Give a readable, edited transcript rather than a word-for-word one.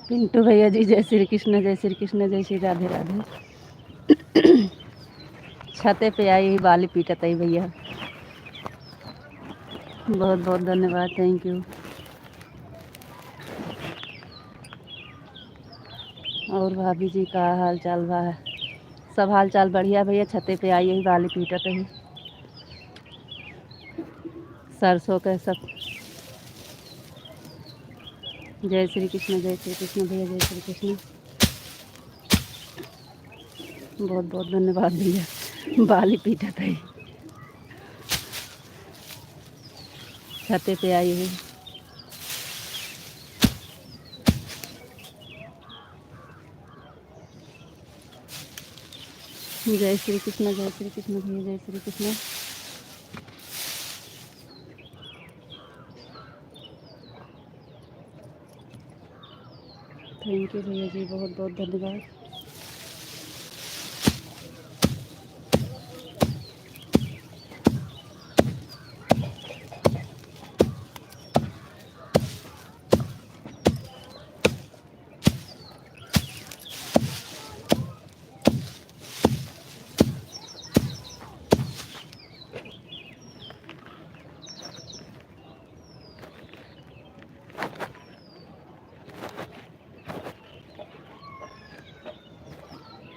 पिंटू भैया जी जय श्री कृष्ण, जय श्री कृष्ण, जय श्री राधे राधे। छते पे आई ही बाली पीटत आई भैया। बहुत बहुत धन्यवाद, थैंक यू। और भाभी जी का हाल चाल बा? सब हाल चाल बढ़िया भैया। छते पे आई ही बाली पीटत ही सरसों के सब। जय श्री कृष्ण, जय श्री कृष्ण भैया, जय श्री कृष्ण। बहुत बहुत धन्यवाद भैया। बाली पीटत है, छते पे आई हुई। जय श्री कृष्ण, जय श्री कृष्ण भैया, जय श्री कृष्ण। थैंक यू भैया जी, बहुत बहुत धन्यवाद।